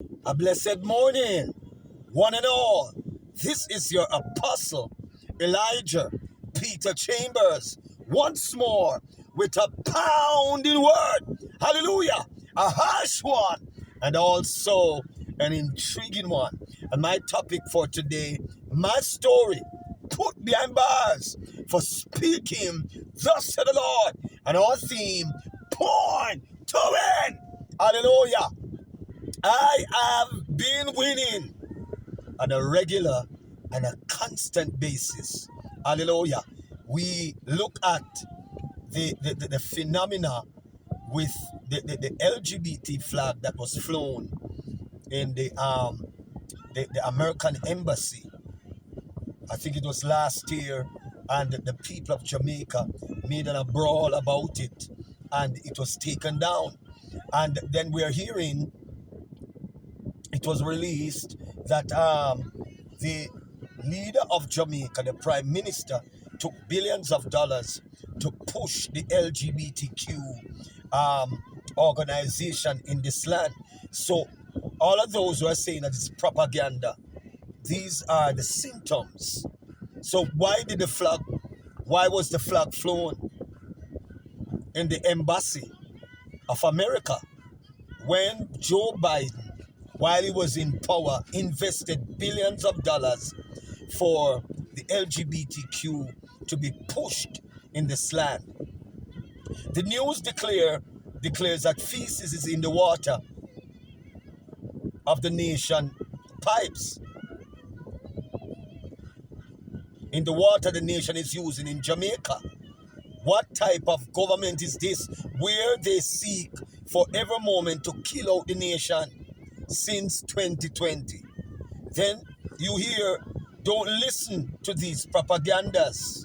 A blessed morning, one and all. This is your apostle, Elijah Peter Chambers, once more with a pounding word. Hallelujah. A harsh one and also an intriguing one. And my topic for today, my story, put behind bars for speaking, thus said the Lord. And our theme, point to win. Hallelujah. I have been winning on a regular and a constant basis. Hallelujah. We look at the phenomena with the LGBT flag that was flown in the American embassy. I think it was last year, and the people of Jamaica made a brawl about it, and it was taken down. And then we're hearing it was released that the leader of Jamaica, the prime minister, took billions of dollars to push the LGBTQ organization in this land. So all of those who are saying that it's propaganda, these are the symptoms. So why was the flag flown in the embassy of America when Joe Biden, while he was in power, invested billions of dollars for the LGBTQ to be pushed in this land? The news declares that feces is in the water of the nation pipes, in the water the nation is using in Jamaica. What type of government is this where they seek for every moment to kill out the nation since 2020? Then you hear, don't listen to these propagandas.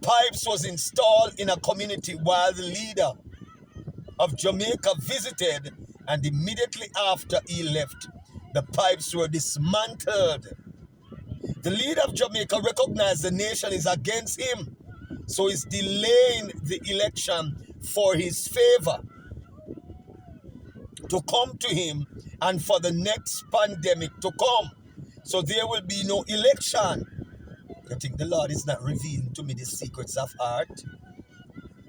Pipes was installed in a community while the leader of Jamaica visited, and immediately after he left, the pipes were dismantled. The leader of Jamaica recognized the nation is against him, so he's delaying the election for his favor to come to him and for the next pandemic to come. So there will be no election. I think the Lord is not revealing to me the secrets of heart.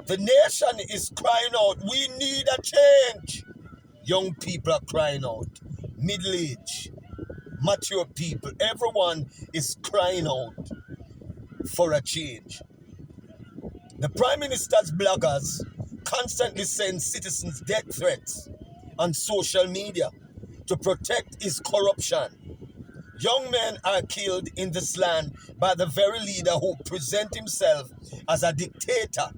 The nation is crying out, we need a change. Young people are crying out. Middle-aged, mature people, everyone is crying out for a change. The Prime Minister's bloggers constantly send citizens death threats on social media to protect his corruption. Young men are killed in this land by the very leader who presents himself as a dictator.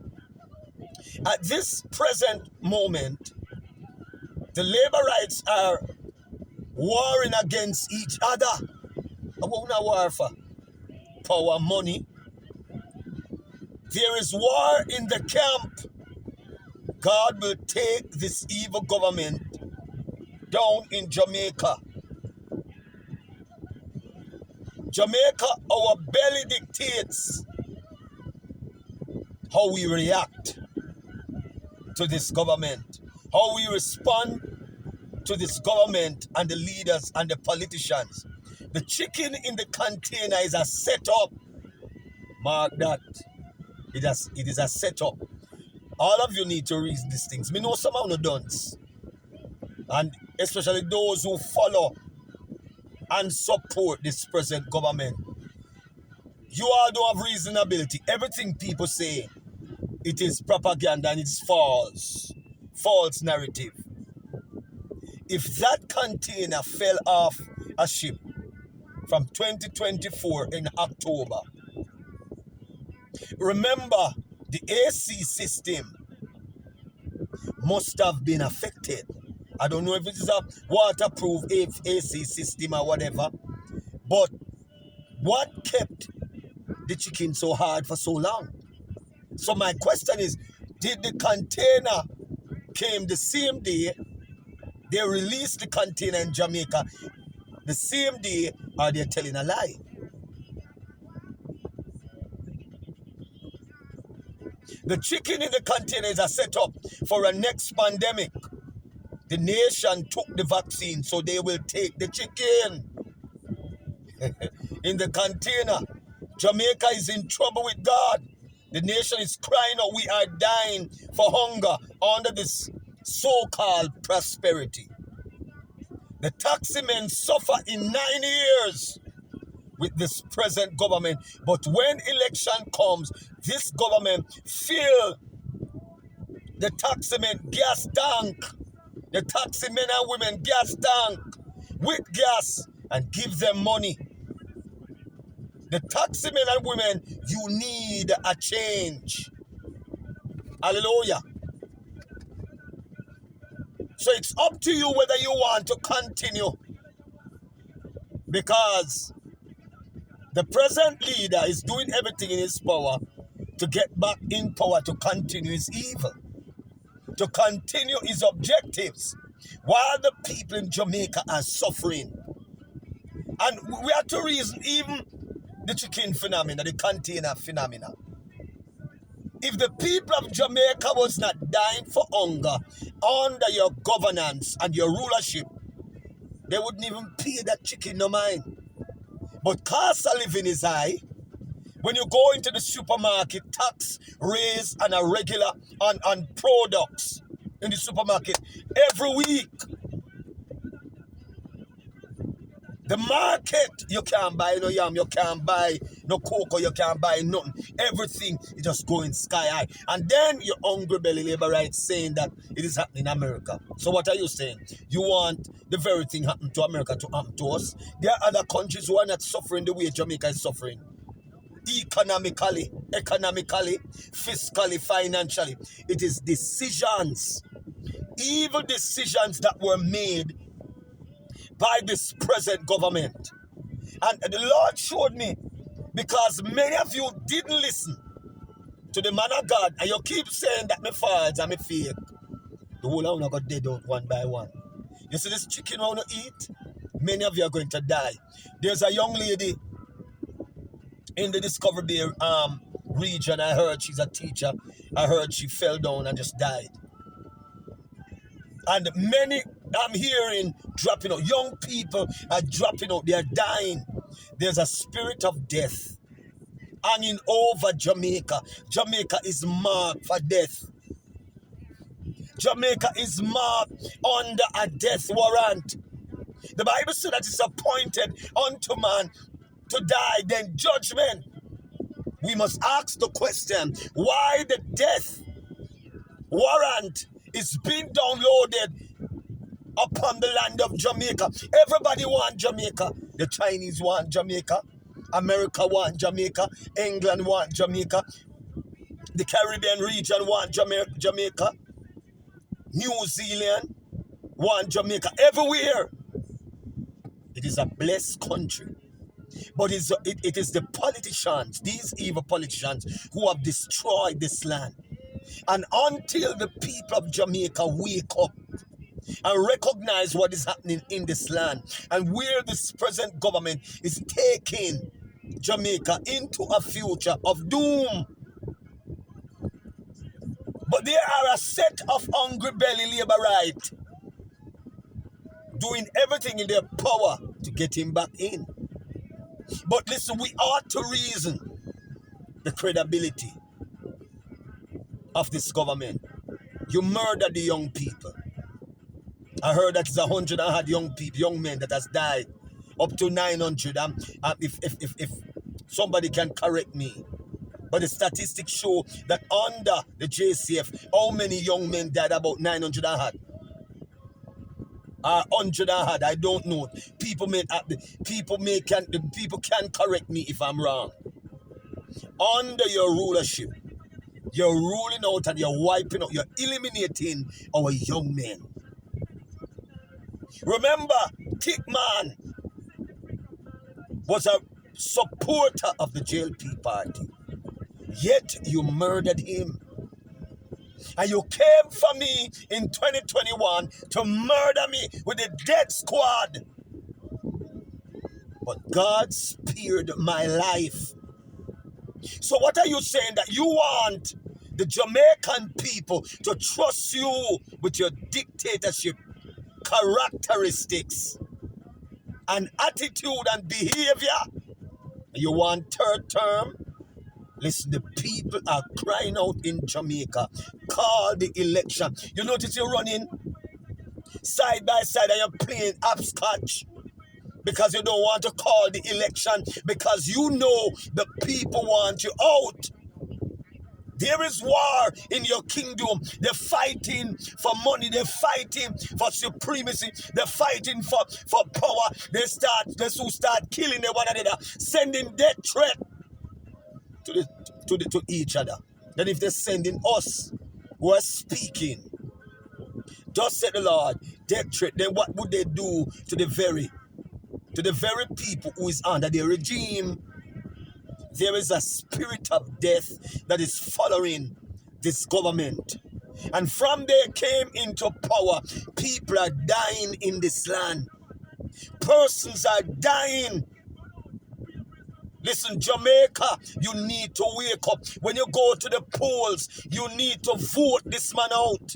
At this present moment, the labourites are warring against each other. I won't war for power, money. There is war in the camp. God will take this evil government down in Jamaica. Jamaica, our belly dictates how we react to this government, how we respond to this government and the leaders and the politicians. The chicken in the container is a setup. Mark that. It is a setup. All of you need to read these things. Me know some of the dunce. And especially those who follow and support this present government. You all don't have reasonability. Everything people say, it is propaganda and it's false. False narrative. If that container fell off a ship from 2024 in October, remember the AC system must have been affected. I don't know if it is a waterproof AC system or whatever, but what kept the chicken so hard for so long? So my question is, did the container came the same day they released the container in Jamaica, the same day, or they're telling a lie? The chicken in the container is a setup for a next pandemic. The nation took the vaccine, so they will take the chicken in the container. Jamaica is in trouble with God. The nation is crying out, we are dying for hunger under this so-called prosperity. The taxi men suffer in 9 years with this present government. But when election comes, this government fill the taxi men gas tank, the taxi men and women gas tank with gas and give them money. The taxi men and women, you need a change. Hallelujah. So it's up to you whether you want to continue, because the present leader is doing everything in his power to get back in power, to continue his evil, to continue his objectives, while the people in Jamaica are suffering. And we have to reason even the chicken phenomena, the container phenomena. If the people of Jamaica was not dying for hunger under your governance and your rulership, they wouldn't even pay that chicken no mind. But cost of living is high. When you go into the supermarket, tax raise on a regular on products in the supermarket every week. The market, you can't buy no yam, you can't buy no cocoa, you can't buy nothing. Everything is just going sky high. And then your hungry belly labourites saying that it is happening in America. So what are you saying? You want the very thing happen to America to happen to us? There are other countries who are not suffering the way Jamaica is suffering. Economically, fiscally, financially. It is decisions, evil decisions that were made by this present government. And the Lord showed me, because many of you didn't listen to the man of God, and you keep saying that me false and me fake. The whole of you got dead out one by one. You see this chicken I want to eat? Many of you are going to die. There's a young lady in the Discovery Bay region. I heard she's a teacher. I heard she fell down and just died. And many I'm hearing dropping out. Young people are dropping out. They are dying. There's a spirit of death hanging over Jamaica. Jamaica is marked for death. Jamaica is marked under a death warrant. The Bible says that it's appointed unto man to die, then judgment. We must ask the question, why the death warrant is being downloaded upon the land of Jamaica? Everybody want Jamaica. The Chinese want Jamaica. America want Jamaica. England want Jamaica. The Caribbean region want Jamaica. New Zealand want Jamaica. Everywhere. It is a blessed country. But it is the politicians, these evil politicians, who have destroyed this land. And until the people of Jamaica wake up and recognize what is happening in this land, and where this present government is taking Jamaica into a future of doom. But there are a set of hungry belly labourites doing everything in their power to get him back in. But listen, we ought to reason the credibility of this government. You murdered the young people. I heard that it's 100 and had young people, young men that has died, up to 900. If somebody can correct me, but the statistics show that under the JCF, how many young men died? About 900 and had. 100 and had, I don't know. People can correct me if I'm wrong. Under your rulership, you're ruling out and you're wiping out, you're eliminating our young men. Remember, Kickman was a supporter of the JLP party. Yet you murdered him. And you came for me in 2021 to murder me with the death squad. But God spared my life. So what are you saying? That you want the Jamaican people to trust you with your dictatorship characteristics and attitude and behavior. You want third term? Listen, the people are crying out in Jamaica. Call the election. You notice you're running side by side and you're playing hopscotch because you don't want to call the election because you know the people want you out. There is war in your kingdom. They're fighting for money. They're fighting for supremacy. They're fighting for power. They soon start killing one another, sending death threat to each other. Then if they're sending us who are speaking, just said the Lord, death threat, then what would they do to the very people who is under their regime? There is a spirit of death that is following this government. And from they came into power, people are dying in this land. Persons are dying. Listen, Jamaica, you need to wake up. When you go to the polls, you need to vote this man out.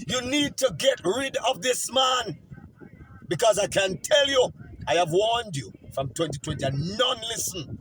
You need to get rid of this man. Because I can tell you, I have warned you from 2020 and none listen.